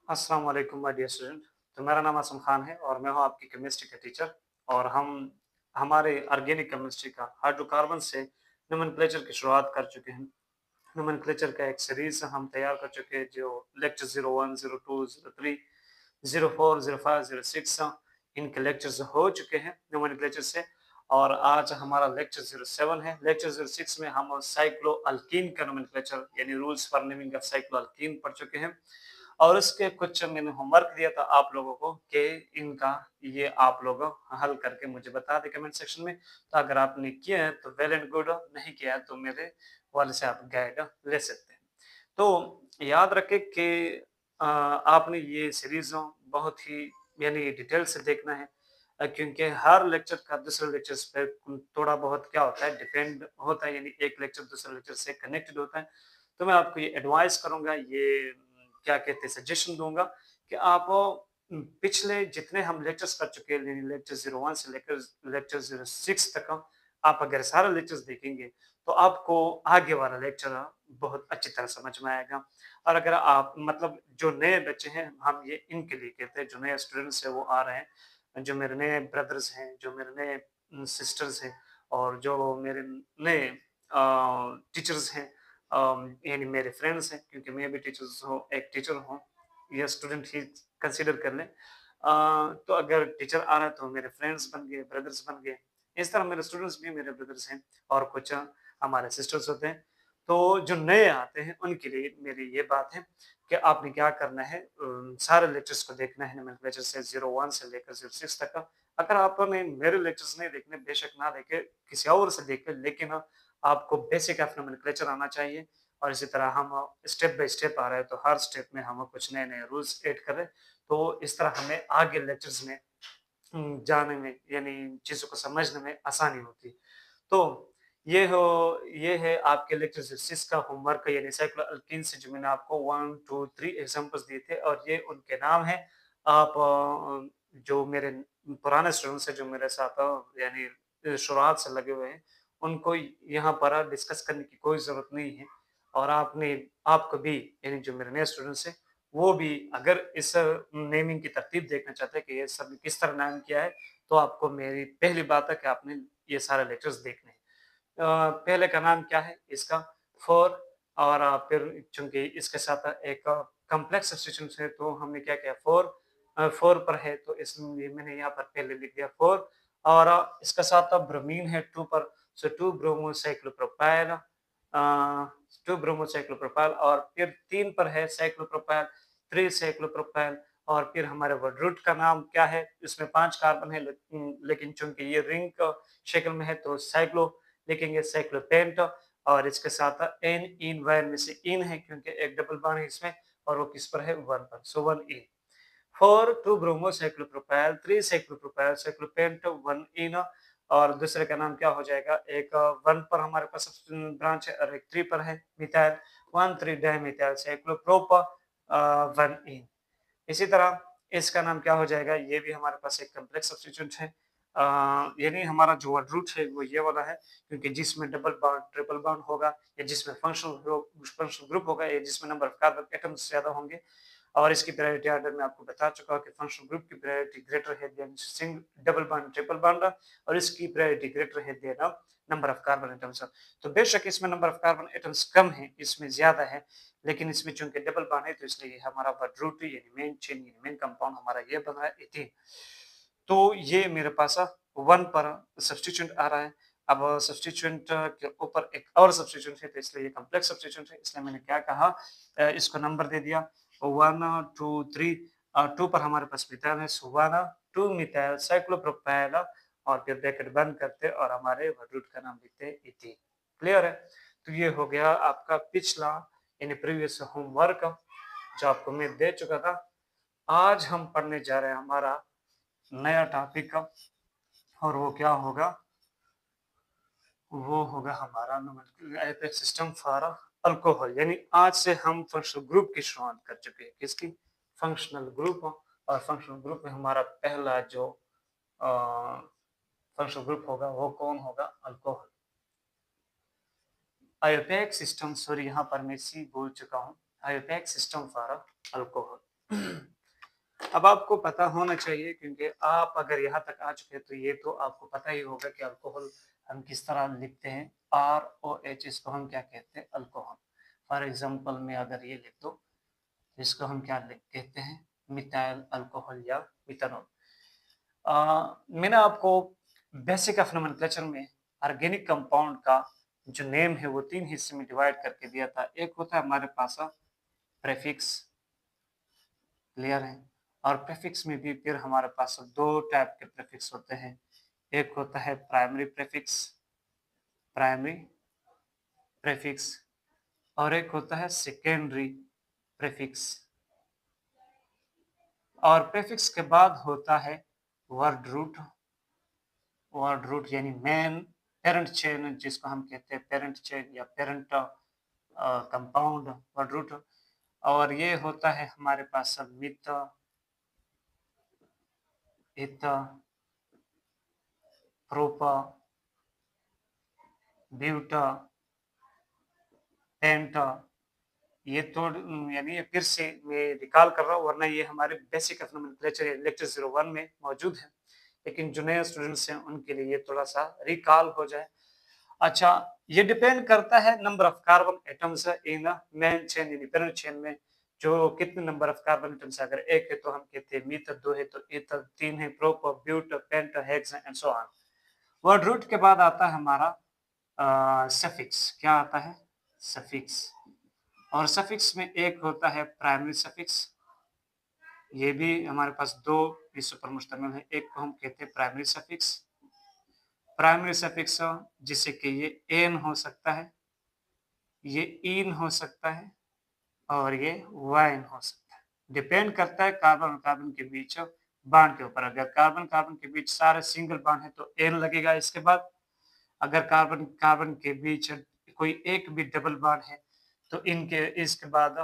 अस्सलाम वालेकुम my dear student. तो मेरा नाम आसम खान है और मैं हूँ आपकी केमिस्ट्री का टीचर। और हम हमारे ऑर्गेनिक केमिस्ट्री का हाइड्रोकार्बन से नोमेनक्लेचर की शुरुआत कर चुके हैं। नोमेनक्लेचर का एक सीरीज हम तैयार कर चुके हैं, जो लेक्चर 01, 02, 03, 04, 05, 06 इनके लेक्चर्स हो चुके हैं नोमेनक्लेचर से। और आज हमारा लेक्चर 07 है। लेक्चर 06 में हम साइक्लो अल्कीन का नोमेनक्लेचर यानी rules for naming of cyclo alkyne पढ़ चुके हैं। और उसके कुछ मैंने होमवर्क दिया था आप लोगों को कि इनका ये आप लोग हल करके मुझे बता दें कमेंट सेक्शन में। तो अगर आपने किया है तो वेल एंड गुड, नहीं किया है तो मेरे वाले से आप गाइड ले सकते हैं। तो याद रखें कि आपने ये सीरीज बहुत ही यानी डिटेल से देखना है, क्योंकि हर लेक्चर का दूसरे लेक्चर्स पे थोड़ा बहुत क्या होता है डिपेंड होता है, यानी एक लेक्चर दूसरे लेक्चर से कनेक्टेड होता है। तो मैं आपको ये एडवाइस करूंगा, ये क्या कहते हैं सजेशन दूंगा कि आप पिछले जितने हम लेक्चर्स कर चुके हैं, लेक्चर 01 से लेकर लेक्चर 06 तक आप अगर सारे लेक्चर्स देखेंगे तो आपको आगे वाला लेक्चर बहुत अच्छी तरह समझ में आएगा। और अगर आप मतलब जो नए बच्चे हैं, हम ये इनके लिए कहते हैं, जो नए स्टूडेंट्स हैं वो आ रहे हैं, जो मेरे नए ब्रदर्स हैं, जो मेरे नए सिस्टर्स हैं, और जो मेरे नए टीचर्स हैं, यानी मेरे फ्रेंड्स हैं, क्योंकि मैं भी टीचर्स हूँ, एक टीचर हूँ, या स्टूडेंट ही कंसीडर कर लें। तो अगर टीचर आ रहा है तो मेरे फ्रेंड्स बन गए, ब्रदर्स बन गए। इस तरह मेरे स्टूडेंट्स भी मेरे ब्रदर्स हैं और कुछ हमारे सिस्टर्स होते हैं। तो जो नए आते हैं उनके लिए मेरी ये बात है कि आपने क्या करना है, सारे लेक्चर्स को देखना है, नोमेनक्लेचर से 01 से लेकर 06 तक का। अगर आपने मेरे लेक्चर्स नहीं देखने, बेशक ना देखे, किसी और से देखे, लेकिन आपको बेसिक ऑफ नोमेनक्लेचर आना चाहिए। और इसी तरह हम स्टेप बाय स्टेप आ रहे हैं, तो हर स्टेप में हम कुछ नए-नए रूल्स ऐड कर रहे हैं। तो इस तरह हमें आगे लेक्चर्स में जाने में यानी चीज़ों को समझने में आसानी होती है। तो ये है आपके लेक्चर 6 का होमवर्क, यानी साइक्लो अल्कीन से जो मैंने आपको 1, 2, 3 एग्ज़ाम्पल्स दिए थे, और ये उनके नाम हैं। आप जो मेरे पुराने स्टूडेंट्स हैं, जो मेरे साथ यानी शुरुआत से लगे हुए हैं, उनको यहाँ पर डिस्कस करने की कोई ज़रूरत नहीं है। और आपको भी, यानी जो मेरे नए स्टूडेंट्स हैं, वो भी अगर इस नेमिंग की तरतीब देखना चाहते हैं कि ये सब किस तरह नाम किया है, तो आपको मेरी पहली बात है कि आपने ये सारे लेक्चर्स देखने हैं। पहले का नाम क्या है इसका? फोर। और फिर चूँकि इसके साथ एक कॉम्प्लेक्स सब्स्टिट्यूशन है, तो हमने क्या किया, 4 पर है तो इसलिए मैंने यहाँ पर पहले लिख दिया 4। और इसके साथ ब्रोमीन है 2 पर, सो 2 ब्रोमो साइक्लोप्रोपाइल, 2 ब्रोमो साइक्लोप्रोपाइल। और फिर 3 पर है साइक्लोप्रोपाइल, 3 साइक्लोप्रोपाइल। और फिर हमारे वर्डरूट का नाम क्या है? इसमें 5 कार्बन है, लेकिन चूँकि ये रिंग शक्ल में है तो साइक्लो लिखेंगे, साइक्लोपेंट। और इसके साथ एन इन वैन में से इन है, क्योंकि एक डबल बॉन्ड है इसमें, और वो किस पर है? 1 पर, सो 1 इन। 4 2 ब्रोमो साइक्लोप्रोपाइल, 3 साइक्लोप्रोपाइल, साइक्लोपेंट, 1 इन। और दूसरे का नाम क्या हो जाएगा? एक 1 पर हमारे पास ब्रांच है और एक 3 पर है मिथाइल, 1 3 डाइमिथाइल साइक्लोप्रोप, 1 इन। इसी तरह इसका नाम क्या हो जाएगा? ये भी हमारे पास एक कॉम्प्लेक्स सब्स्टिट्यूएंट है। यानी हमारा जो वर्ड है वो ये वाला है, क्योंकि जिसमें डबल बॉन्ड, ट्रिपल बॉन्ड होगा, या जिसमें फंक्शनल ग्रुप होगा, या जिसमें नंबर ऑफ कार्बन एटम्स ज़्यादा होंगे। और इसकी प्रायोरिटी ऑर्डर मैं आपको बता चुका हूँ कि फंक्शनल ग्रुप की प्रायोरिटी ग्रेटर है than double bond, triple bond, और इसकी प्रायोरिटी ग्रेटर है than number of carbon atoms. तो बेशक इसमें नंबर ऑफ कार्बन एटम्स कम है, इसमें ज़्यादा है, लेकिन इसमें चूँकि डबल बॉन्ड है तो इसलिए हमारा वर्ड रूट यानी मेन चेन यानी मेन कंपाउंड हमारा ये बन रहा है एथीन। तो ये मेरे पास 1 पर सब्स्टिट्यूएंट आ रहा है। अब सब्स्टिट्यूएंट के ऊपर एक और सब्स्टिट्यूएंट है, तो इसलिए ये कॉम्प्लेक्स सब्स्टिट्यूएंट है, इसलिए मैंने क्या कहा, इसको नंबर दे दिया 1 2 3। 2 पर हमारे पास मिथाइल है, सो 1 2 मिथाइल साइक्लोप्रोपाइल, और फिर ब्रैकेट बंद करते और हमारे वर्ड रूट का नाम लिखते हैं एथीन। क्लियर है? तो ये हो गया आपका पिछला यानी प्रीवियस होमवर्क, जो आपको मैं दे चुका था। आज हम पढ़ने जा रहे हैं हमारा नया टॉपिक, और वो क्या होगा? वो होगा हमारा एपेक्स सिस्टम फॉर अल्कोहल। यानी आज से हम फंक्शनल ग्रुप की शुरुआत कर चुके हैं। किसकी? Functional group. और फंक्शनल ग्रुप में हमारा पहला जो फंक्शनल ग्रुप होगा वो कौन होगा? अल्कोहल। आयोपेक सिस्टम, सॉरी यहाँ पर मैं सी बोल चुका हूँ, आयोपेक सिस्टम फॉर अल्कोहल। अब आपको पता होना चाहिए, क्योंकि आप अगर यहाँ तक आ चुके हैं तो ये तो आपको पता ही होगा कि अल्कोहल हम किस तरह लिखते हैं। ROH, इसको हम क्या कहते हैं? अल्कोहल। फॉर एग्जांपल मैं अगर ये लिख दूं तो इसको हम क्या लिख कहते हैं? मिथाइल अल्कोहल या मिथानॉल। मैंने आपको बेसिक ऑफ नोमेनक्लेचर में ऑर्गेनिक कंपाउंड का जो नेम है वो 3 हिस्से में डिवाइड करके दिया था। एक होता है हमारे पास प्रेफिक्स, क्लियर है? और प्रेफिक्स में भी फिर हमारे पास 2 टाइप के प्रेफिक्स होते हैं। एक होता है प्राइमरी प्रेफिक्स, प्राइमरी प्रेफिक्स, और एक होता है सेकेंडरी प्रेफिक्स। और प्रेफिक्स के बाद होता है वर्ड रूट, वर्ड रूट यानी मेन पेरेंट चेन, जिसको हम कहते हैं पेरेंट चेन या पेरेंट कंपाउंड वर्ड रूट। और ये होता है हमारे पास मिथ, इत, प्रोप, ब्यूट, पेंट। ये तो यानी फिर से मैं रिकॉल कर रहा हूँ, वरना ये हमारे बेसिक ऑफ नोमेनक्लेचर लेक्चर 01 में मौजूद है, लेकिन जो नए स्टूडेंट्स हैं उनके लिए ये थोड़ा सा रिकॉल हो जाए। अच्छा, ये डिपेंड करता है number of carbon atoms in main chain यानी पेरेंट चेन में, जो कितने नंबर ऑफ कार्बन एटम्स। अगर एक है तो हम कहते हैं मिथ, 2 है तो ईथ, 3 है prop, but, pent, hex and so on. Word root के बाद आता है हमारा सफिक्स। क्या आता है? सफिक्स। और सफिक्स में एक होता है प्राइमरी सफिक्स, ये भी हमारे पास 2 विषयों पर मुश्तमिल है। एक को हम कहते हैं प्राइमरी सफिक्स, प्राइमरी सफिक्स जिससे कि ये एन हो सकता है, ये इन हो सकता है, और ये वाइन हो सकता है। डिपेंड करता है कार्बन और कार्बन के बीच बॉन्ड के ऊपर। अगर कार्बन कार्बन के बीच सारे सिंगल बॉन्ड है तो एन लगेगा इसके बाद। अगर कार्बन कार्बन के बीच कोई एक भी डबल बॉन्ड है तो इनके इसके बाद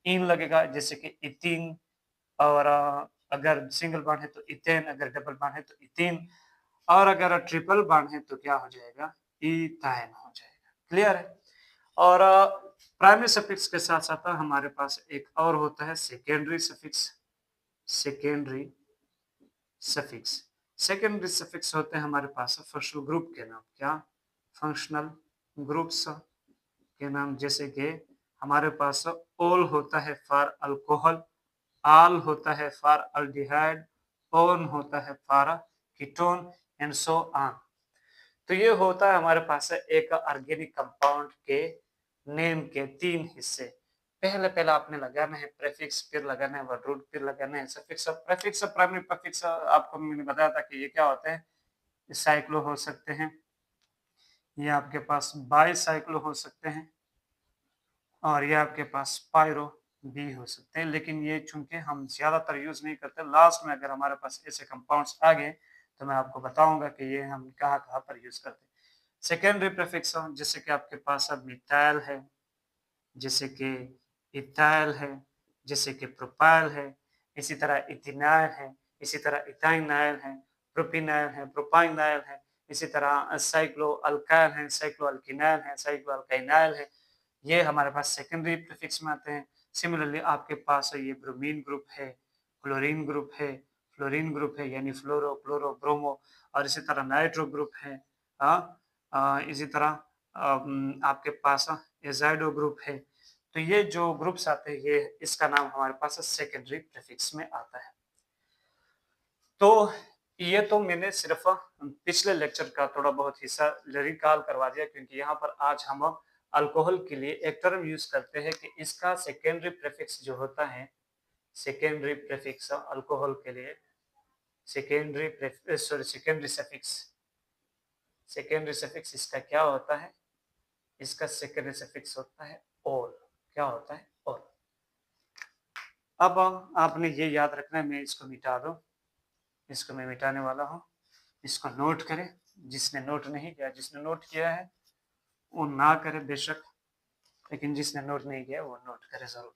इन लगेगा, जैसे कि इथीन। और अगर सिंगल बॉन्ड है तो इथेन, अगर डबल बॉन्ड है तो इथीन, और अगर ट्रिपल बॉन्ड है तो क्या हो जाएगा? इथाइन हो जाएगा। क्लियर है? और प्राइमरी सफिक्स के साथ साथ हमारे पास एक और होता है secondary suffix, secondary suffix. Secondary suffix होते हैं हमारे पास फंक्शनल ग्रुप के नाम। क्या? फंक्शनल ग्रुप्स के नाम। जैसे कि हमारे पास ओल होता है फॉर अल्कोहल, आल होता है फॉर अल्डिहाइड, ओन होता है for ketone and so on. तो ये होता है हमारे पास एक ऑर्गेनिक कंपाउंड के नेम के 3 हिस्से। पहले पहले आपने लगाना है प्रेफिक्स, फिर लगाना है वर्ड रूट, फिर लगाना है सफिक्स। प्रेफिक्स, प्राइमरी प्रेफिक्स आपको मैंने बताया था कि ये क्या होते हैं? साइक्लो हो सकते हैं, ये आपके पास बाई साइक्लो हो सकते हैं, और ये आपके पास पायरो भी हो सकते हैं। लेकिन ये चूंकि हम ज्यादातर यूज नहीं करते, लास्ट में अगर हमारे पास ऐसे कंपाउंड्स आ गए तो मैं आपको बताऊंगा कि ये हम कहाँ कहाँ पर यूज करते हैं। सेकेंडरी प्रीफिक्स जैसे कि आपके पास अब मिथाइल है, जैसे कि इथाइल है, जैसे कि प्रोपाइल है, इसी तरह इथिनाइल है, इसी तरह इथाइनाइल है, प्रोपिनाइल है, प्रोपाइनाइल है, इसी तरह साइक्लो अल्काइल है, साइक्लो अल्किनाइल है, साइक्लो अल्काइनाइल है। ये हमारे पास सेकेंडरी प्रीफिक्स में आते हैं। सिमिलरली आपके पास ये ब्रोमीन ग्रुप है, क्लोरीन ग्रुप है, फ्लोरीन ग्रुप है यानी फ्लोरो, क्लोरो, ब्रोमो, और इसी तरह नाइट्रो ग्रुप है। इसी तरह आपके पास एजाइडो ग्रुप है। तो ये जो ग्रुप्स आते हैं, ये इसका नाम हमारे पास सेकेंडरी प्रीफिक्स में आता है। तो ये तो मैंने सिर्फ पिछले लेक्चर का थोड़ा बहुत हिस्सा रिकॉल करवा दिया, क्योंकि यहाँ पर आज हम अल्कोहल के लिए एक टर्म यूज करते हैं कि इसका सेकेंडरी प्रीफिक्स जो होता है, सेकेंडरी प्रीफिक्स अल्कोहल के लिए सेकेंडरी सफिक्स, सेकेंडरी सफिक्स इसका क्या होता है? इसका सेकेंडरी सफिक्स होता है ओल। क्या होता है? ओल। अब आपने ये याद रखना है, मैं इसको मिटा दूं, इसको मैं मिटाने वाला हूं, इसको नोट करें। जिसने नोट नहीं किया, जिसने नोट किया है वो ना करे बेशक, लेकिन जिसने नोट नहीं किया वो नोट करे जरूर।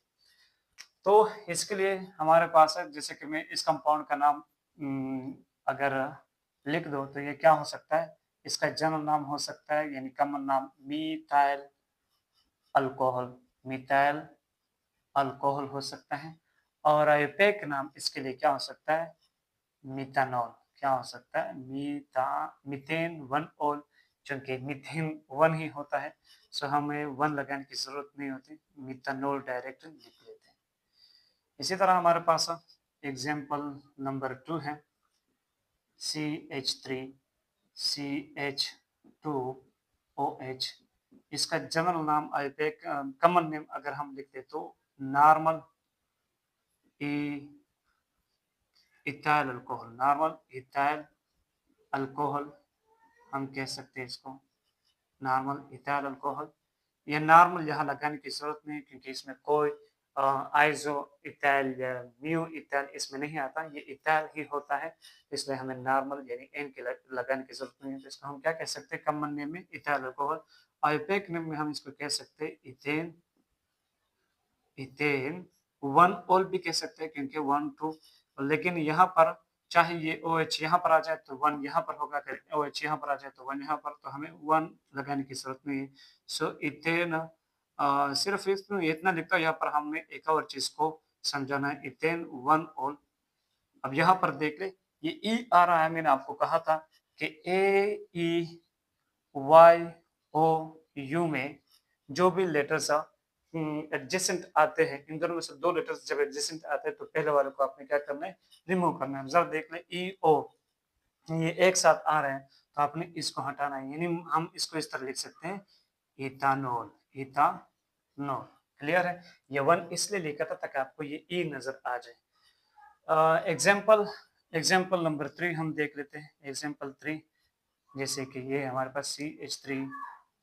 तो इसके लिए हमारे पास है, जैसे कि मैं इस कंपाउंड का नाम अगर लिख दो तो ये क्या हो सकता है? इसका जनरल नाम हो सकता है यानी कॉमन नाम मीथाइल अल्कोहल, मीथाइल अल्कोहल हो सकता है। और आईयूपैक नाम इसके लिए क्या हो सकता है? मिथानॉल। क्या हो सकता है? मीथेन 1 ओल, चूंकि मीथेन 1 ही होता है, सो हमें 1 लगाने की जरूरत नहीं होती, मिथानॉल डायरेक्ट लिख लेते हैं। इसी तरह हमारे पास एग्जाम्पल नंबर 2 है CH3 CH2OH। इसका जनरल नाम आईयूपैक कॉमन नेम अगर हम लिखते तो normal ethyl alcohol, normal ethyl alcohol हम कह सकते हैं इसको, नॉर्मल इथाइल अल्कोहल। ये नॉर्मल यहाँ लगाने की जरूरत नहीं क्योंकि इसमें कोई आइजो इथाइल या म्यू इथाइल इसमें नहीं आता, ये इथाइल ही होता है, इसलिए हमें नॉर्मल यानी एन के लगाने की जरूरत नहीं है। तो इसको हम क्या कह सकते हैं कॉमन नेम में? Ethyl alcohol. आईयूपैक नेम में हम इसको कह सकते हैं इथेन, इथेन 1 ओल भी कह सकते हैं क्योंकि 1 2, लेकिन यहाँ पर चाहे ये OH यहाँ पर आ जाए तो 1 यहाँ पर होगा, अगर OH यहाँ पर आ जाए तो 1 यहाँ पर, तो हमें 1 लगाने की जरूरत नहीं है। सो इथेन सिर्फ इसमें इतना लिखता है, यहाँ पर हमने एक और चीज को समझाना है, इथेन 1 ओल। अब यहाँ पर देख ले, ये ई आ रहा है, मैंने आपको कहा था कि AEYOU में जो भी लेटर्स एडजेसेंट आते हैं, इन दोनों में से 2 लेटर्स जब एडजेसेंट आते हैं तो पहले वाले को आपने क्या करना है? रिमूव करना है। जरा देख लें EO, ये एक साथ आ रहे हैं तो आपने इसको हटाना है, यानी हम इसको इस तरह लिख सकते हैं इथानॉल, इथानॉल। क्लियर है? ये 1 इसलिए लिखा था ताकि आपको ये ई नजर आ जाए। एग्जाम्पल नंबर 3 हम देख लेते हैं। एग्जाम्पल 3 जैसे कि ये हमारे पास CH3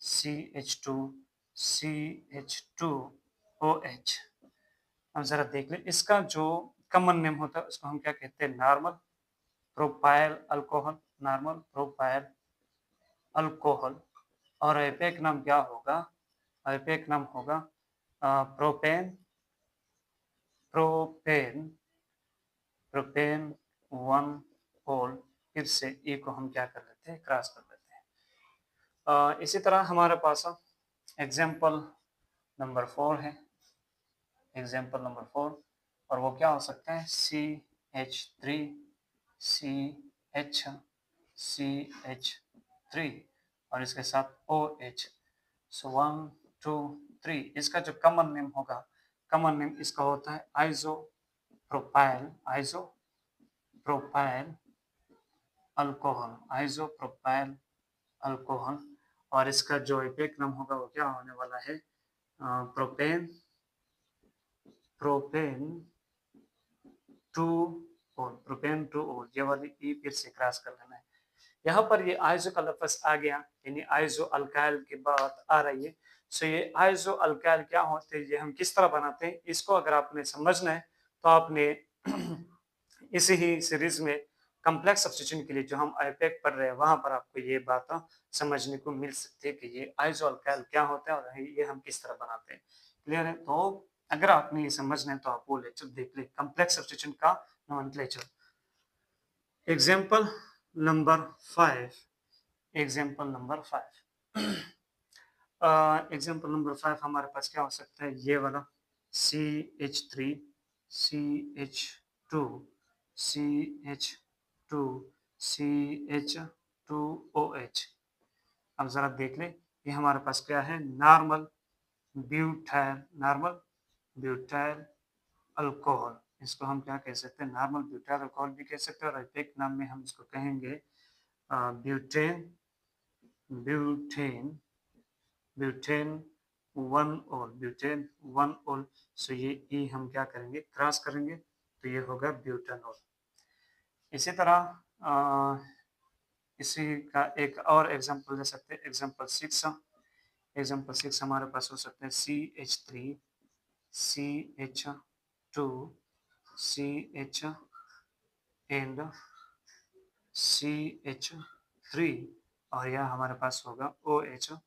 CH2 CH2OH। अब जरा देख ले, इसका जो कॉमन नेम होता है उसको हम क्या कहते हैं? Normal propyl alcohol, normal propyl alcohol. और आईयूपैक नाम क्या होगा? आईयूपैक नाम होगा प्रोपेन, प्रोपेन, प्रोपेन 1 ओल। फिर से ए को हम क्या कर लेते हैं? क्रॉस कर लेते हैं। इसी तरह हमारे पास एग्जाम्पल नंबर 4 है, एग्जाम्पल नंबर 4, और वो क्या हो सकता है? CH3 CH3 और इसके साथ OH। सो 1 2 3, इसका जो कॉमन नेम होगा, कॉमन नेम इसका होता है आइजो प्रोपाइल, आइजो प्रोपाइल अल्कोहल, आइजो प्रोपाइल अल्कोहल। और इसका जो आईयूपैक नाम होगा वो क्या होने वाला है? प्रोपेन, प्रोपेन 2 ओल, प्रोपेन 2 ओल। ये वाली ई फिर से क्रॉस कर लेना है। यहाँ पर ये आइजो का लफ्ज आ गया, यानी आइजो अल्काइल की बात आ रही है। सो ये आइजो अल्काइल क्या होते हैं, ये हम किस तरह बनाते हैं, इसको अगर आपने समझना है तो आपने इसी ही सीरीज में कॉम्प्लेक्स सब्स्टिट्यूशन के लिए जो हम आईयूपैक पढ़ रहे हैं वहां पर आपको ये बात समझने को मिल सकती है कि ये आइजो अल्काइल क्या होता है और ये हम किस तरह बनाते हैं। क्लियर है? तो अगर आपने ये समझना है तो आप वो लेक्चर देख ले, कॉम्प्लेक्स सब्स्टिट्यूशन का nomenclature. Example number 5, example number 5। Example number 5 हमारे पास क्या हो सकता है? ये वाला CH3 CH2 CH2 CH2OH। अब जरा देख ले, ये हमारे पास क्या है? Normal butyl, normal butyl alcohol. इसको हम क्या कह सकते हैं? नॉर्मल ब्यूटाइल अल्कोहल भी कह सकते हैं, और आईयूपैक नाम में हम इसको कहेंगे ब्यूटेन, ब्यूटेन, ब्यूटेन 1 ओल, ब्यूटेन 1 ओल। सो ये ई हम क्या करेंगे? क्रॉस करेंगे, तो ये होगा ब्यूटानॉल। इसी तरह इसी का एक और एग्जांपल ले सकते हैं, एग्जांपल 6। एग्जांपल 6 हमारे पास हो सकते हैं CH3 CH2 CH and CH3, और यह हमारे पास होगा OH।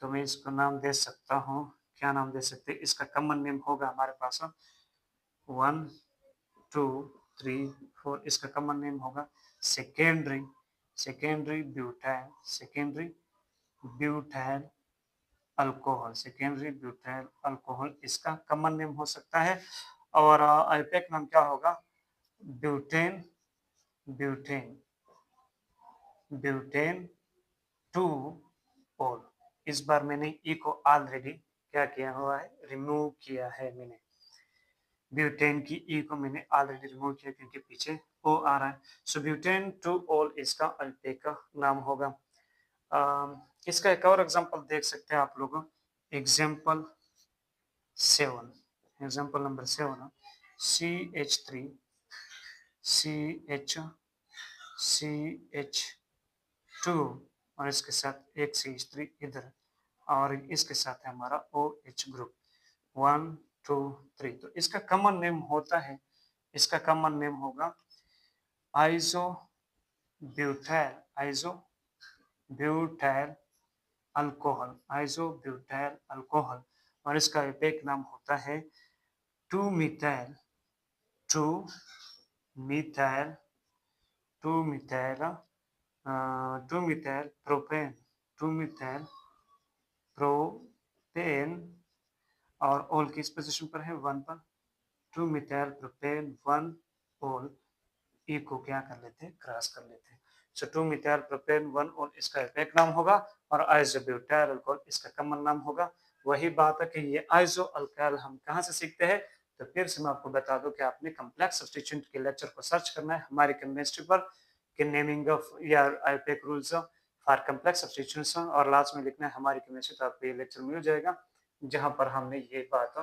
तो मैं इसको नाम दे सकता हूँ, क्या नाम दे सकते हैं? इसका कॉमन नेम होगा हमारे पास 1 2 3 4, इसका कॉमन नेम होगा secondary, secondary butyl, secondary butyl alcohol, secondary butyl alcohol इसका कॉमन नेम हो सकता है। और आईपैक नाम क्या होगा? ब्यूटेन, ब्यूटेन, ब्यूटेन टू ओल। इस बार मैंने ई को ऑलरेडी क्या किया हुआ है? रिमूव किया है मैंने। ब्यूटेन की ई को मैंने ऑलरेडी रिमूव किया क्योंकि पीछे ओ आ रहा है। सो ब्यूटेन टू ओल इसका अल्पेक का नाम होगा। इसका एक और एग्जांपल देख सकते हैं आप लोग। Example 7, example number 7, CH3 CH2 और इसके साथ एक CH3 इधर और इसके साथ है हमारा OH ग्रुप 1 2 3। तो इसका कॉमन नेम होता है, इसका कॉमन नेम होगा iso butyl, iso butyl alcohol, iso butyl alcohol. और इसका एक नाम होता है 2 methyl, 2 methyl, 2 methyl 2 methyl propane, 2 methyl propane और ओल किस पोजीशन पर है? 1 पर। 2 मिथाइल प्रोपेन 1 ओल, ई को क्या कर लेते हैं? क्रॉस कर लेते हैं। सो 2 मिथाइल प्रोपेन 1 ओल इसका एक नाम होगा और आइसोब्यूटाइल अल्कोहल इसका कॉमन नाम होगा। वही बात है कि ये आइसो अल्काइल हम कहाँ से सीखते हैं? तो फिर से मैं आपको बता दूं कि आपने कम्प्लेक्स सब्स्टिट्यूएंट के लेक्चर को सर्च करना है हमारी केमिस्ट्री पर कि नेमिंग ऑफ या आईपीएक रूल्स फॉर कम्प्लेक्स सब्स्टिट्यूएंट्स और लास्ट में लिखना है हमारी केमिस्ट्री। तो आपको ये लेक्चर मिल जाएगा जहां पर हमने ये बात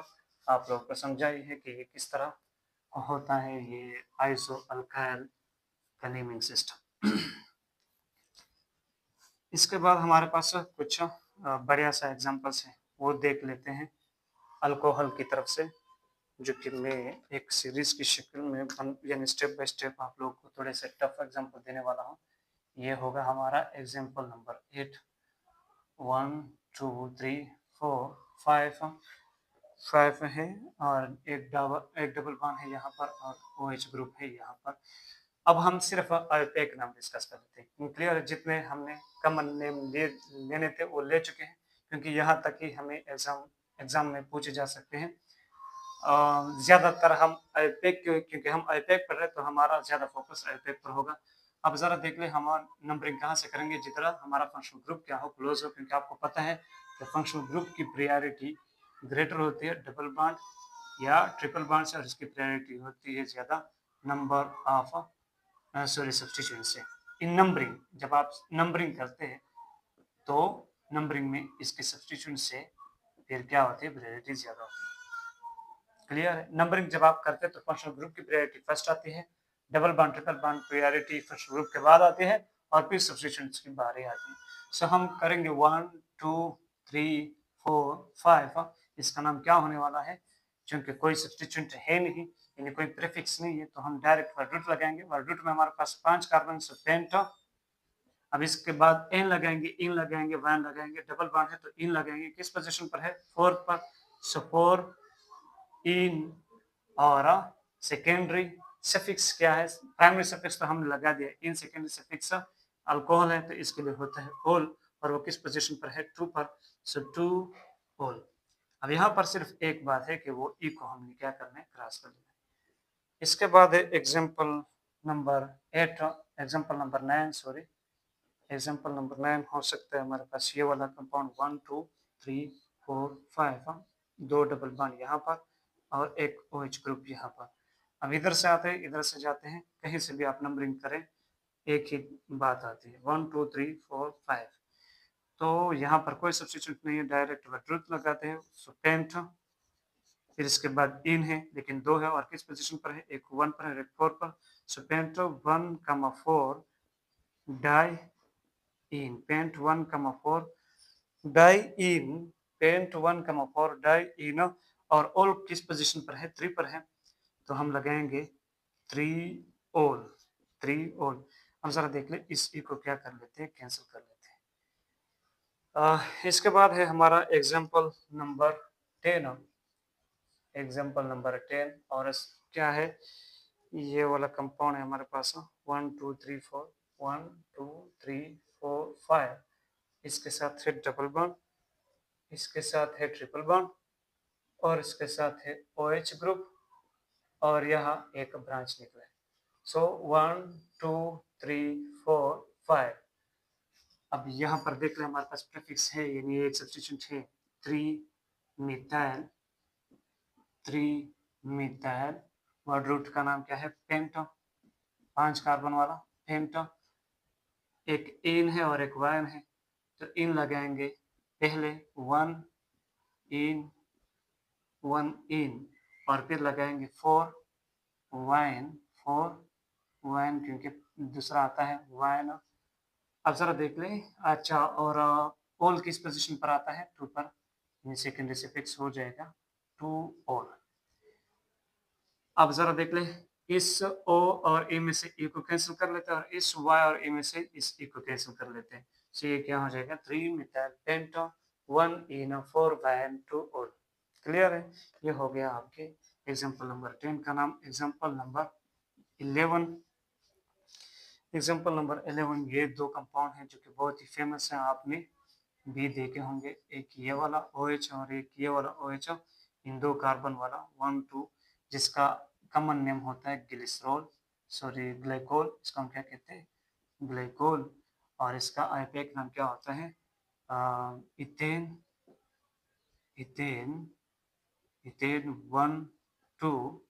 आप लोगों को समझाई है कि ये किस तरह होता है ये आइसो अल्काइल का नेमिंग सिस्टम। इसके बाद हमारे पास कुछ बढ़िया सा एग्जांपल्स हैं, वो देख लेते हैं अल्कोहल की तरफ से, जो कि मैं एक सीरीज की शक्ल में यानी स्टेप बाय स्टेप आप लोगों को थोड़े से टफ एग्जांपल देने वाला हूँ। ये होगा हमारा एग्जांपल नंबर 8। 1 2 3 4 5 5 है और एक डबल बॉन्ड है यहाँ पर और OH ग्रुप है यहाँ पर। अब हम सिर्फ एक नाम डिस्कस कर लेते हैं। क्लियर? जितने हमने कॉमन नेम लेने थे वो ले चुके हैं क्योंकि यहाँ तक ही हमें एग्जाम में पूछे जा सकते हैं। ज्यादातर हम आईपैक क्योंकि हम आईपैक पढ़ रहे हैं तो हमारा ज्यादा फोकस आईपैक पर होगा। अब जरा देख ले हम नंबरिंग कहाँ से करेंगे? जितना हमारा फंक्शनल ग्रुप क्या हो, क्लोज हो, क्योंकि आपको पता है कि फंक्शनल ग्रुप की प्रायोरिटी ग्रेटर होती है डबल बॉन्ड या ट्रिपल बॉन्ड से और इसकी प्रायोरिटी होती है ज्यादा नंबर ऑफ सॉरी सब्स्टिट्यूएंट से। इन नंबरिंग जब आप नंबरिंग करते हैं तो नंबरिंग में इसके सब्स्टिट्यूएंट से फिर क्या होती है? प्रायोरिटी ज्यादा होती है। क्लियर है? नंबरिंग जब आप करते हैं तो फंक्शनल ग्रुप की प्रायोरिटी फर्स्ट आती है, double bond triple bond priority functional group के बाद आती है और फिर सब्स्टिट्यूएंट्स की बारी आती है। सो हम करेंगे 1 2 3 4 5। इसका नाम क्या होने वाला है? क्योंकि कोई सब्स्टिट्यूएंट है नहीं यानी कोई प्रीफिक्स नहीं है तो हम डायरेक्ट वर्ड रूट लगाएंगे। वर्ड रूट में हमारे पास 5 कार्बन से पेंट। अब इसके बाद एन लगाएंगे, इन लगाएंगे, वन लगाएंगे, डबल बॉन्ड है तो इन लगाएंगे। किस पोजीशन पर है? 4 पर। सो 4 इन और सेकेंडरी सफिक्स क्या है? प्राइमरी सफिक्स तो हमने लगा दिया, इन सेकेंडरी सफिक्स अल्कोहल है तो इसके लिए होता है ओल और वो किस पोजीशन पर है? 2 पर। सो 2 ओल। अब यहाँ पर सिर्फ एक बात है कि वो ई को हमने क्या करना है? क्रॉस कर लेना है। इसके बाद है example number 8, example number 9 sorry, example number 9 हो सकता है हमारे पास ये वाला कंपाउंड 1 2 3 4 5 दो डबल बॉन्ड यहाँ पर और एक OH ग्रुप यहाँ पर। अब इधर से आते हैं, इधर से जाते हैं, कहीं से भी आप नंबरिंग करें एक ही बात आती है 1 2 3 4 5। तो यहाँ पर कोई सब्स्टिट्यूट नहीं है, डायरेक्ट ट्रुथ लगाते हैं। सो पेंट, फिर इसके बाद इन है लेकिन 2 है और किस पोजीशन पर है? एक 1 पर है एक 4 पर। सो पेंट 1 4 डाई इन, पेंट 1 4 डाई इन, पेंट 1 4 डाई इन और ओल किस पोजीशन पर है? 3 पर है तो हम लगाएंगे 3 ओल, 3 ओल। हम जरा देख ले इस ई को क्या कर लेते हैं? कैंसिल कर लेते हैं। इसके बाद है हमारा एग्जाम्पल नंबर 10, एग्जाम्पल नंबर 10 और क्या है? ये वाला कंपाउंड है हमारे पास 1 2 3 4 1 2 3 4 5। इसके साथ है डबल बॉन्ड, इसके साथ है ट्रिपल बॉन्ड और इसके साथ है OH ग्रुप और यहाँ एक ब्रांच निकला है। सो 1 2 3 4 5। अब यहाँ पर देख रहे हैं हमारे पास प्रीफिक्स है, यानी एक सब्स्टिट्यूट है 3 मिथाइल 3 मिथाइल। वर्ड रूट का नाम क्या है? पेंटो, 5 कार्बन वाला पेंटो। एक इन है और एक वाइन है, तो इन लगाएंगे पहले 1 इन 1 इन, और फिर लगाएंगे 4 वाइन 4 वाइन, क्योंकि दूसरा आता है वाइन। अब जरा देख लें। अच्छा, और ऑल किस पोजीशन पर आता है? 2 पर, सेकेंडरी से फिक्स हो जाएगा 2 ऑल। अब जरा देख लें, इस O और E में से E को कैंसिल कर लेते हैं, और इस Y और E में से इस E को कैंसिल कर लेते हैं। तो ये क्या हो जाएगा? 3 मिथाइल पेंटो 1 इनो 4 वाइन 2 ऑल। क्लियर है? ये हो गया आपके एग्जांपल नंबर 10 का नाम। एग्जांपल नंबर 11, एग्जांपल नंबर 11, ये दो कंपाउंड हैं जो कि बहुत ही फेमस हैं, आपने भी देखे होंगे। एक ये वाला OH और एक ये वाला OH, इन दो कार्बन वाला 1 2, जिसका कॉमन नेम होता है ग्लिसरॉल, सॉरी ग्लाइकोल। इसको हम क्या कहते हैं? ग्लाइकोल। और इसका आईपीएक नाम क्या होता है? Ethane ethane ethane 1 2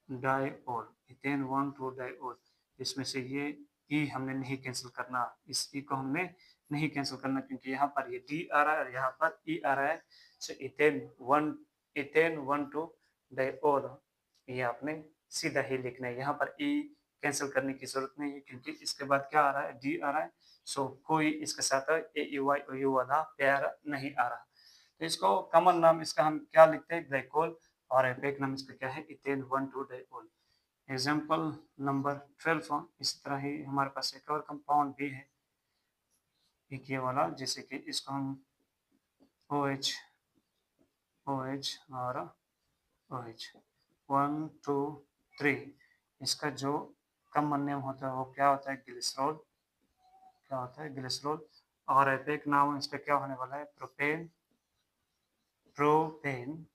diol, ethane 1 2 diol. इसमें से ये ई हमने नहीं कैंसिल करना, इस ई को हमने नहीं कैंसिल करना, क्योंकि यहाँ पर ये डी आ रहा है और यहाँ पर ई आ रहा है। सो इथेन 1 2 डाइऑल, ये आपने सीधा ही लिखना है। यहाँ पर ई कैंसिल करने की जरूरत नहीं है, क्योंकि इसके बाद क्या आ रहा है? डी आ रहा है। सो कोई इसके साथ ए यू वाई ओ यू वाला पेयर नहीं आ रहा। तो इसको कॉमन नाम इसका हम क्या लिखते हैं? ग्लाइकोल। और एपेक नाम इसका क्या है? Ethane 1 2 diol. एग्जाम्पल नंबर 12, इस तरह ही हमारे पास एक और कंपाउंड भी है, एक ये वाला, जैसे कि इसको हम OH OH और OH 1 2 3, इसका जो कॉमन नेम होता है वो क्या होता है? ग्लिसरॉल। क्या होता है? ग्लिसरॉल। और एपेक नाम इसका क्या होने वाला है? प्रोपेन। प्रोपेन।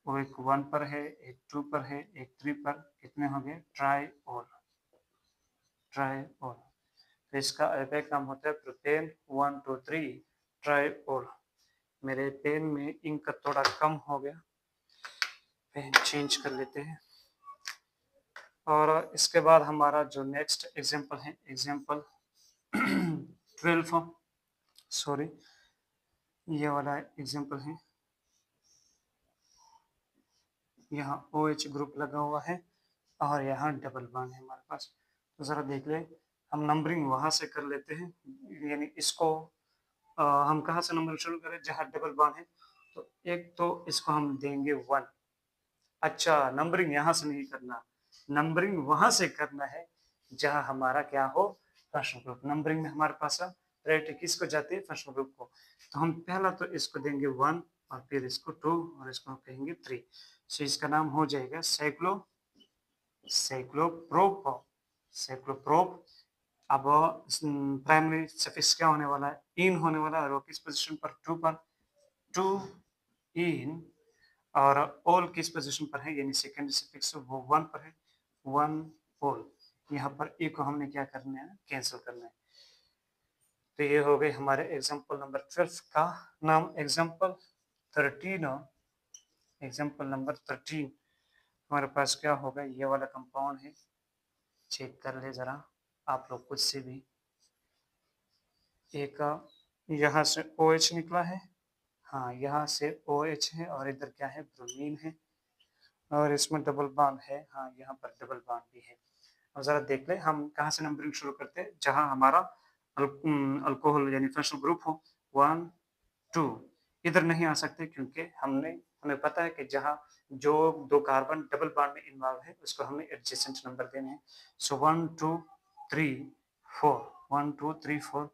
वो एक 1 पर है, एक 2 पर है, एक 3 पर। कितने हो गए? ट्राइऑल। ट्राइऑल। तो इसका एपेक नाम होता है प्रोपेन 1 2 3 ट्राइऑल। मेरे पेन में इंक थोड़ा कम हो गया, पेन चेंज कर लेते हैं। और इसके बाद हमारा जो नेक्स्ट एग्जांपल है, एग्जांपल 12, सॉरी, ये वाला एग्जांपल है। यहाँ OH ग्रुप लगा हुआ है और यहाँ डबल बॉन्ड है हमारे पास। तो ज़रा देख ले, हम नंबरिंग वहाँ से कर लेते हैं, यानी इसको हम कहाँ से नंबर शुरू करें? जहाँ डबल बॉन्ड है। तो एक तो इसको हम देंगे 1। अच्छा, नंबरिंग यहाँ से नहीं करना, नंबरिंग वहां से करना है जहां हमारा क्या हो? Functional group. नंबरिंग में हमारे पास प्रायोरिटी किसको जाती है? फंक्शनल ग्रुप को। तो हम पहला तो इसको देंगे 1, और फिर इसको 2, और इसको कहेंगे 3। सो इसका नाम हो जाएगा साइक्लोप्रोप। साइक्लोप्रोप। अब प्राइमरी सफिक्स क्या होने वाला है? इन होने वाला है, और किस पोजीशन पर? 2 पर। 2 इन। और ऑल किस पोजीशन पर है? यानी सेकेंड सफिक्स वो 1 पर है, 1 ऑल। यहाँ पर ए को हमने क्या करना है? कैंसिल करना है। तो ये हो गई हमारे एग्जांपल नंबर 12 का नाम। एग्जांपल 13, एग्जांपल नंबर 13 हमारे पास क्या होगा? ये वाला कंपाउंड है, चेक कर ले जरा आप लोग खुद से भी। एक यहाँ से OH निकला है, हाँ यहाँ से OH है, और इधर क्या है? ब्रोमीन है, और इसमें डबल बॉन्ड है, हाँ यहाँ पर डबल बॉन्ड भी है। और ज़रा देख ले, हम कहाँ से नंबरिंग शुरू करते हैं? जहाँ हमारा अल्कोहल यानी फंक्शनल ग्रुप हो। 1 2, इधर नहीं आ सकते, क्योंकि हमें पता है कि जहाँ जो दो कार्बन डबल बॉन्ड में इन्वॉल्व है उसको हमें एडजेसेंट नंबर देने हैं। सो 1 2 3 4, 1 2 3 4,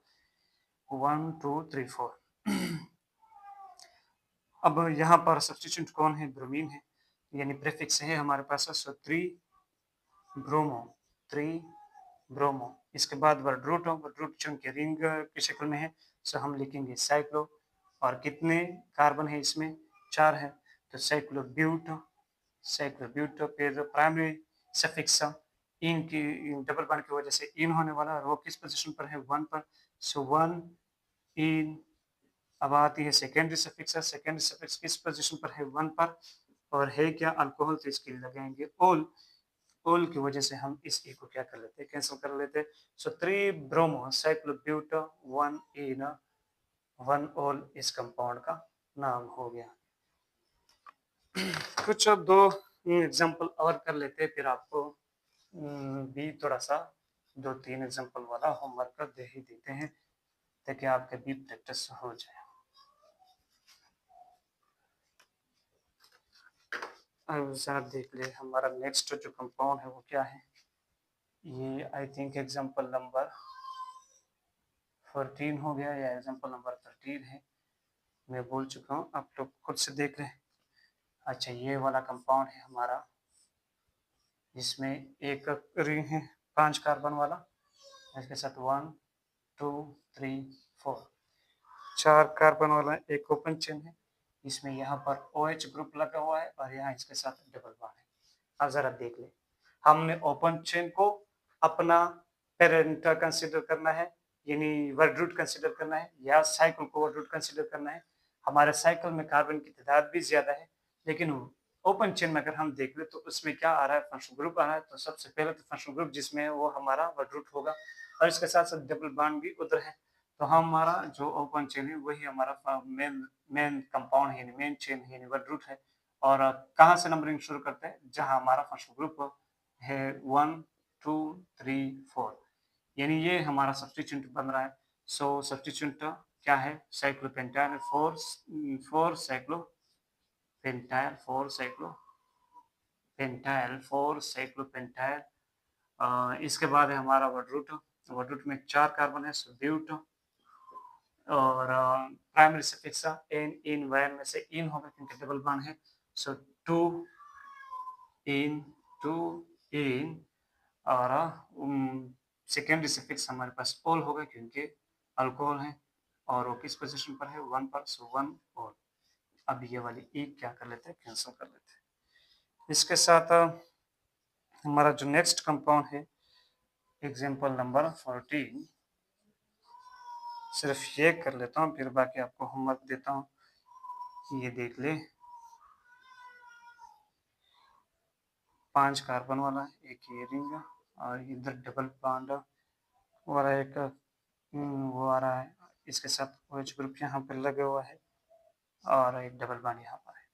1 2 3 4। अब यहाँ पर सब्स्टिट्यूट कौन है? ब्रोमीन है, यानी प्रीफिक्स है हमारे पास। सो 3 ब्रोमो, 3 ब्रोमो। इसके बाद वर्ड रूट हो, वर्ड रूट चूंकि रिंग की शक्ल में है, सो हम लिखेंगे साइक्लो। और कितने कार्बन है इसमें? 4 है, तो साइक्लो ब्यूट साइक्लोब्यूट, फिर प्राइमरी सफिक्स इन की डबल बॉन्ड की वजह से इन होने वाला, और वो किस पोजीशन पर है, 1 पर। सो 1 इन। अब आती है सेकेंडरी सफिक्स। सेकेंडरी सफिक्स किस पोजीशन पर है, 1 पर, और है क्या, अल्कोहल, तो इसके लिए लगाएंगे ओल। ओल की वजह से हम इस ई को क्या कर लेते हैं, कैंसिल कर लेते हैं। सो 3 ब्रोमो साइक्लोब्यूट 1 इन 1 ओल इस कंपाउंड का नाम हो गया। कुछ अब दो एग्जांपल और कर लेते हैं, फिर आपको भी थोड़ा सा 2-3 एग्जांपल वाला होमवर्क दे ही देते हैं, ताकि आपके भी प्रैक्टिस हो जाए। अब जरा देख ले हमारा नेक्स्ट जो कंपाउंड है वो क्या है। ये आई थिंक एग्जांपल नंबर 14 हो गया, या एग्जांपल नंबर 13 है, मैं बोल चुका हूँ, आप लोग खुद से देख लें। अच्छा, ये वाला कंपाउंड है हमारा, जिसमें एक रिंग है 5 कार्बन वाला, इसके साथ 1 2 3 4 4 कार्बन वाला एक ओपन चेन है। इसमें यहाँ पर OH ग्रुप लगा हुआ है, और यहाँ इसके साथ डबल बॉन्ड है। अब जरा देख ले, हमने ओपन चेन को अपना पेरेंट कंसिडर करना है, यानी वर्ड रूट कंसिडर करना है, या साइकिल को वर्ड रूट कंसिडर करना है। हमारे साइकिल में कार्बन की तादाद भी ज्यादा है, लेकिन ओपन चेन में अगर हम देख ले तो उसमें क्या आ रहा है, फंक्शनल ग्रुप आ रहा है। तो सबसे पहले तो फंक्शनल ग्रुप जिसमें है वो हमारा वर्ड रूट होगा, और इसके साथ साथ डबल बॉन्ड भी उधर है। तो हमारा जो ओपन चेन है वही हमारा मेन कंपाउंड है, मेन चेन है, वर्ड रूट है। और कहाँ से नंबरिंग शुरू करते हैं, जहां हमारा फंक्शनल ग्रुप है 1 2 3 4, यानी ये हमारा सब्स्टिट्यूएंट बन रहा है। सो सब्स्टिट्यूएंट क्या है, साइक्लोपेंटाइल 4 साइक्लोपेंटाइल 4 साइक्लोपेंटाइल। इसके बाद है हमारा वर्ड रूट में 4 कार्बन है, सो ब्यूट। और प्राइमरी सफिक्स एन इन वैन में से इन होगा क्योंकि डबल बॉन्ड है, सो 2 इन 2 इन। और सेकेंडरी सफिक्स हमारे पास ओल होगा क्योंकि अल्कोहल है, और वो किस पोजीशन पर है, 1 पर, सो 1 ओल। अब ये वाली ई क्या कर लेते हैं, कैंसिल कर लेते हैं। इसके साथ हमारा जो नेक्स्ट कंपाउंड है, एग्जांपल नंबर 14, सिर्फ ये कर लेता हूँ, फिर बाकी आपको होमवर्क देता हूँ। ये देख ले, 5 कार्बन वाला एक ये रिंग, और इधर डबल बॉन्ड वाला एक वो आ रहा है, इसके साथ OH ग्रुप यहाँ पर लगे हुआ है, और एक डबल बॉन्ड यहाँ पर है।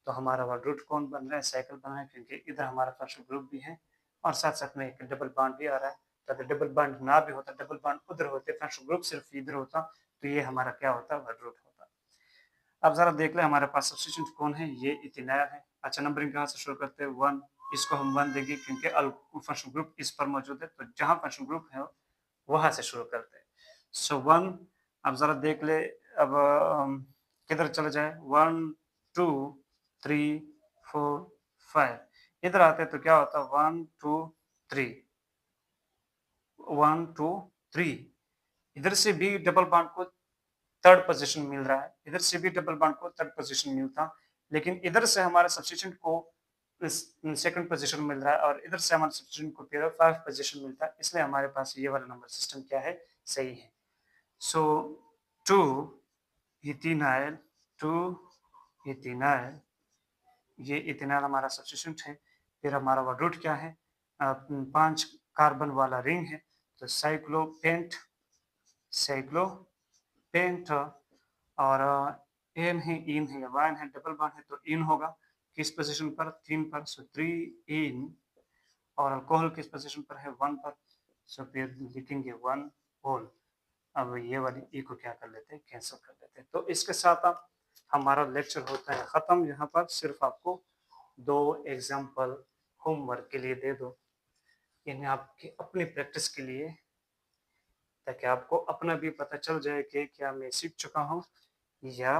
तो हमारा वर्ड रूट कौन बन रहा है, साइकिल बन रहा है, क्योंकि इधर हमारा फंक्शनल ग्रुप भी है, और साथ साथ में एक डबल बॉन्ड भी आ रहा है। तो अगर डबल बॉन्ड ना भी होता, डबल बॉन्ड उधर होते, फंक्शनल ग्रुप सिर्फ इधर होता, तो ये हमारा क्या होता, वर्ड रूट होता। अब जरा देख ले हमारे पास सब्स्टिट्यूएंट कौन है, ये इथेनॉल है। अच्छा, नंबरिंग कहाँ से शुरू करते हैं, 1, इसको हम 1 देंगे क्योंकि फंक्शनल ग्रुप इस पर मौजूद है, तो जहां फंक्शनल ग्रुप है वहां से शुरू करते हैं। सो 1। अब जरा देख ले, अब किधर चले जाए, 1 2 3 4 5, इधर आते हैं तो क्या होता है, 1 2 3 1 2 3। इधर से भी डबल बॉन्ड को थर्ड पोजीशन मिल रहा है, इधर से भी डबल बॉन्ड को थर्ड पोजीशन मिलता, लेकिन इधर से हमारे सब्स्टिट्यूएंट को सेकंड पोजीशन मिल रहा है, और इधर से हमारे सब्स्टिट्यूएंट को फिर 5 पोजीशन मिलता है, इसलिए हमारे पास ये वाला नंबर सिस्टम क्या है, सही है। सो 2 इथेनॉल 2 इथेनॉल, ये इथेनॉल हमारा सब्स्टिट्यूएंट है। फिर हमारा वर्ड रूट क्या है, 5 कार्बन वाला रिंग है, तो साइक्लोपेंट। और एन है, इन है, वन है, डबल बॉन्ड है, तो इन होगा किस पोजीशन पर, 3 पर, सो 3 इन। और अल्कोहल किस पोजीशन पर है, 1 पर, सो फिर लिखेंगे 1 होल। अब ये वाली ई को क्या कर लेते हैं, कैंसिल कर लेते हैं। तो इसके साथ अब हमारा लेक्चर होता है खत्म। यहाँ पर सिर्फ आपको 2 एग्जाम्पल होमवर्क के लिए दे दो, इन्हें आपकी अपनी प्रैक्टिस के लिए, ताकि आपको अपना भी पता चल जाए कि क्या मैं सीख चुका हूँ या।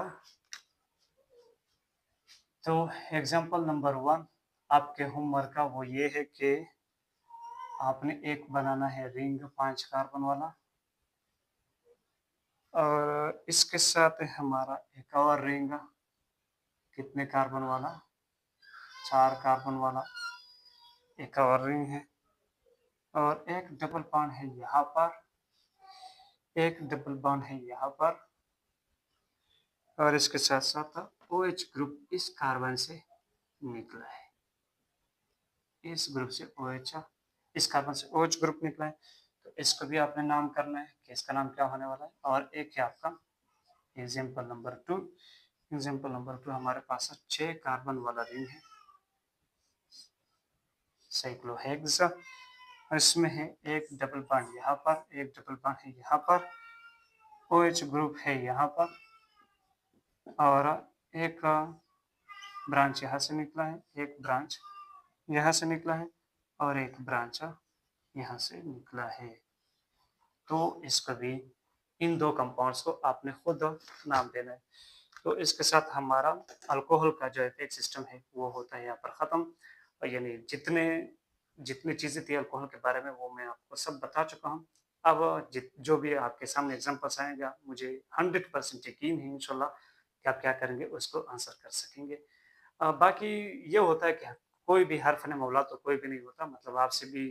तो एग्जाम्पल नंबर 1 आपके होमवर्क का वो ये है कि आपने एक बनाना है रिंग 5 कार्बन वाला, और इसके साथ हमारा एक और रिंग कितने कार्बन वाला, 4 कार्बन वाला एक और रिंग है और एक डबल बॉन्ड है यहाँ पर, एक डबल बॉन्ड है यहाँ पर और इसके साथ साथ OH ग्रुप इस कार्बन से निकला है। इस ग्रुप से OH, इस कार्बन से OH ग्रुप निकला है, तो इसको भी आपने नाम करना है कि इसका नाम क्या होने वाला है। और एक है आपका एग्जाम्पल नंबर 2। एग्जाम्पल नंबर 2 हमारे पास 6 कार्बन वाला रिंग है, साइक्लोहेक्स। इसमें है एक डबल बॉन्ड यहाँ पर, एक डबल बॉन्ड है यहाँ पर, OH ग्रुप है यहाँ पर और एक ब्रांच यहाँ से निकला है, एक ब्रांच यहाँ से निकला है और एक ब्रांच यहाँ से निकला है। तो इसको भी, इन दो कंपाउंड्स को आपने खुद नाम देना है। तो इसके साथ हमारा अल्कोहल का जो एपेक्स सिस्टम है वो होता है यहाँ पर ख़त्म। और यानी जितने जितनी चीज़ें थी अल्कोहल के बारे में वो मैं आपको सब बता चुका हूँ। अब जो भी आपके सामने एग्जाम्पल्स आएंगे मुझे 100% यकीन है इंशाल्लाह कि आप क्या करेंगे उसको आंसर कर सकेंगे। बाकी ये होता है कि कोई भी हर्फ ने मौला तो कोई भी नहीं होता, मतलब आपसे भी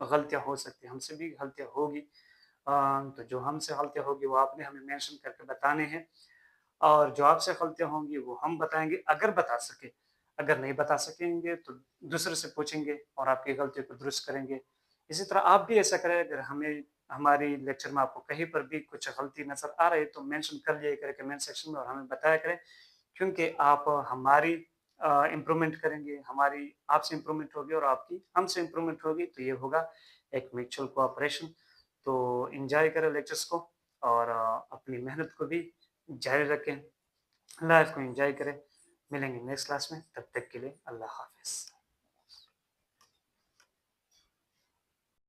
गलतियाँ हो सकती हैं, हमसे भी गलतियाँ होगी। तो जो हमसे गलतियाँ होगी वो आपने हमें मेंशन करके बताने हैं और जो आपसे गलतियाँ होंगी वो हम बताएँगे अगर बता सके। अगर नहीं बता सकेंगे तो दूसरे से पूछेंगे और आपकी गलतियों को दुरुस्त करेंगे। इसी तरह आप भी ऐसा करें, अगर हमें हमारी लेक्चर में आपको कहीं पर भी कुछ गलती नज़र आ रही है तो मेंशन कर लिया करें कमेंट सेक्शन में और हमें बताया करें, क्योंकि आप हमारी इम्प्रूवमेंट करेंगे, हमारी आपसे इम्प्रूवमेंट होगी और आपकी हमसे इम्प्रूवमेंट होगी, तो ये होगा एक म्यूचुअल कोऑपरेशन। तो एंजॉय करें लेक्चर्स को और अपनी मेहनत को भी जारी रखें, लाइफ को एंजॉय करें। मिलेंगे नेक्स्ट क्लास में, तब तक के लिए अल्लाह हाफ़िज़।